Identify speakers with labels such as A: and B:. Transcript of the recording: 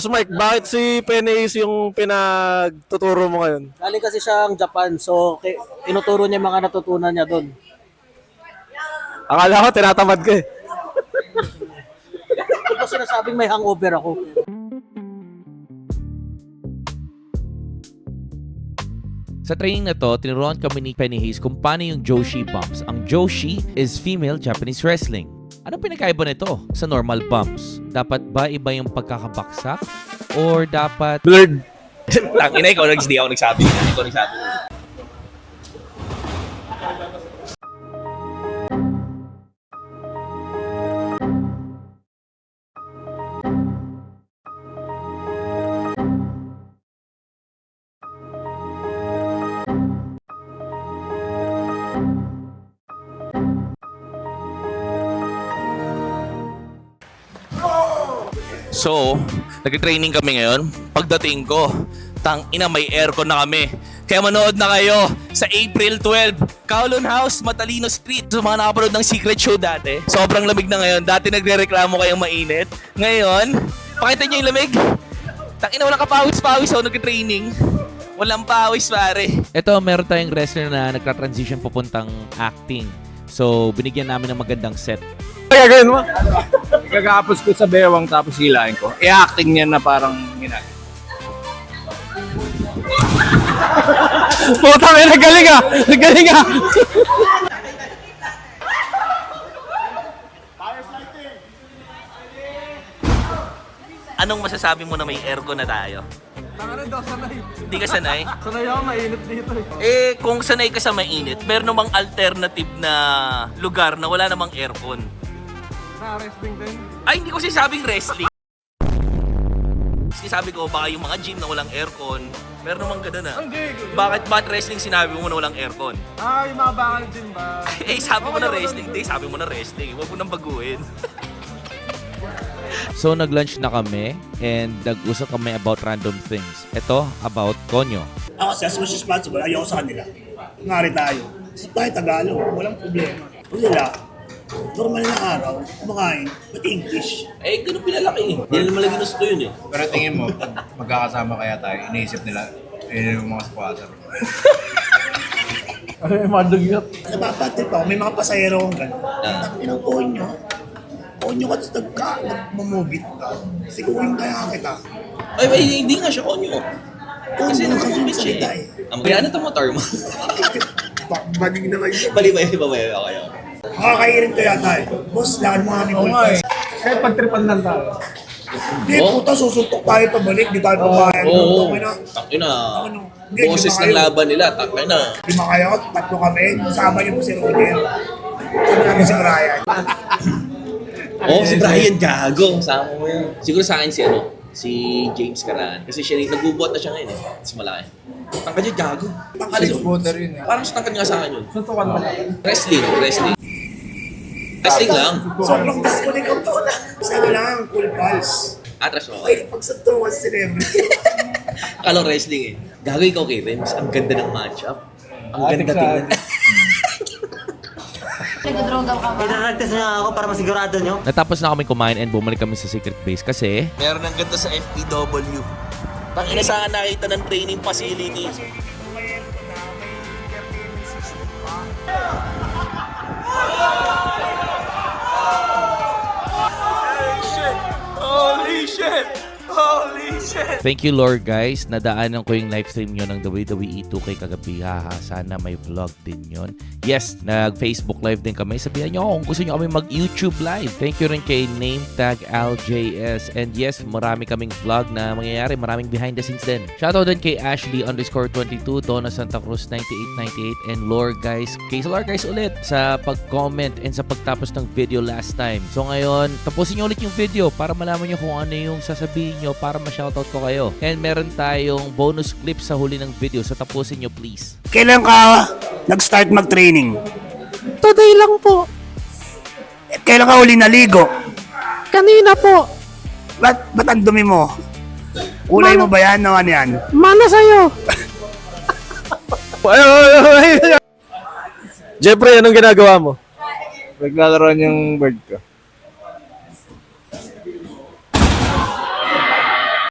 A: Boss Mike, bakit si Penace yung pinagtuturo mo ngayon?
B: Galing kasi siyang Japan, so inuturo niya mga natutunan niya doon.
A: Akala ko tinatamad ka eh.
B: Hindi ko sinasabing may hangover ako.
C: Sa training na to, tinuruan kami ni Penny Hayes kung paano yung Joshi bumps. Ang Joshi is female Japanese wrestling. Anong pinakaiba nito sa normal bumps? Dapat ba iba yung pagkakabaksak? Or dapat...
A: Blurred.
D: Tangina, ikaw hindi ako nagsabi. Ikaw nagsabi. So, nag-training kami ngayon. Pagdating ko, tang ina may aircon na kami. Kaya manood na kayo sa April 12, Kowloon House, Matalino Street. Sa mga nakapanood ng Secret Show dati, sobrang lamig na ngayon. Dati nagre-reklamo kayong mainit. Ngayon, pakita niyo yung lamig. Tang ina, walang kapawis-pawis ako nag-training. Walang pawis, pare.
C: Ito, meron tayong wrestler na nagka-transition papuntang acting. So, binigyan namin ng magandang set.
A: Kaya gawin mo?
D: Gagapos ko sa bewang tapos hilahin ko. I-acting niya na parang ginag.
A: Putang ina, nagaling ah! Nagaling ah!
D: Anong masasabi mo na may aircon na tayo?
A: Ano daw, sanay.
D: Hindi ka sanay?
A: Sanay ako, mainit dito eh.
D: Eh, kung sanay ka sa mainit, meron namang alternative na lugar na wala namang aircon.
A: Na-wrestling din?
D: Ay, hindi ko sinasabing wrestling. Sinasabi ko, baka yung mga gym na walang aircon, meron namang ganun ah. Bakit wrestling sinabi mo na walang aircon?
A: Ah, yung mga bakal gym ba?
D: Eh, sabi mo na wrestling. Hindi, sabi mo na wrestling. Huwag mo nang baguhin.
C: So, nag-lunch na kami and nag-usap kami about random things. Ito, about konyo.
E: Ako kasi as much as possible, ayoko sa kanila. Ngari tayo. Kasi tayo Tagalog, walang problema. Kung nila, normal na araw, kumakain, ba't English?
D: Eh, ganun pinalaki eh. Hindi na naman lagi gusto yun eh.
F: Pero tingin mo, pag magkakasama kaya tayo, iniisip nila, yun yung mga squatter.
A: Ano yung mga dugyot?
E: Napapatrip ako, may mga pasayero akong gano'n. Inang konyo. Konyo ka, tapos nagmumugit ka. Sigurin kaya kita.
D: Ay, hindi nga siya konyo. Kasi
E: Konyo
D: nung
E: ka
D: siya
E: salita
D: eh.
E: eh.
D: Ang kaya na motor mo.
E: Banig na kayo.
D: Bali ba kayo?
E: Makakairin kaya tayo. Boss, lakad mo kami bukas.
A: Kahit pagtripan lang tayo.
E: Hindi, puta, susuntok tayo pabalik. Di tayo pabayaan.
D: Oo.
E: Tangin na.
D: Takina.
E: Hindi,
D: Boses
E: lima
D: ng
E: kayo.
D: laban nila. Takina.
E: Lima kayo, tatlo kami. Sama niyo po si Roger. Sama natin si Brian.
D: Oh, si Brian gago. Sama mo yun. Siguro sa akin si James Caran. Kasi siya nagbubuhat na siya ngayon eh. Mas malaki. Tangkad yun, gago. Tangkad yun.
F: Squatter yun eh.
D: Parang mas tangkad nga sa akin yun.
A: Suntukan mo lang.
D: Wrestling. Wrestling lang.
E: Sobrang disconnect ang po na. Sana lang, cool pals.
D: Atras mo.
E: Ay, pag sa tuwa si celebrity.
D: Akala ko wrestling eh. Gago ikaw, Kevin. Mas ang ganda ng matchup. Ang ganda tingnan.
G: Nag-droga ka ba?
H: Pinaragtas na ako para masigurado nyo.
C: Natapos na kami kumain and bumalik kami sa secret base kasi
D: Meron ng ganda sa FPW. Tangina saan nakita ng training facility. Holy shit!
C: thank you Lord guys, nadaanan ko yung live stream nyo ng WWE 2K kagabi. Haha, sana may vlog din yon. Yes, nag-Facebook live din kami. Sabihan nyo ako kung gusto nyo kami mag-YouTube live. Thank you rin kay NameTagAljS. And yes, marami kaming vlog na mangyayari. Maraming behind the scenes din. Shoutout din kay Ashley_22, Donna Santa Cruz 9898, and Lord guys. Kay Lord guys ulit sa pag-comment and sa pagtapos ng video last time. So ngayon, tapusin nyo ulit yung video para malaman nyo kung ano yung sasabihin nyo para ma-shoutout ko kayo. And meron tayong bonus clip sa huli ng video. So tapusin nyo please.
E: Kailan ka nag-start mag-training?
G: Today lang po.
E: Kailan ka uli naligo?
G: Kanina po.
E: Ba't ang dumi mo? Ulay mo ba yan? Ano yan?
G: Mana sa'yo.
A: Jeffrey, anong ginagawa mo?
F: Naglalaro yung bird ko.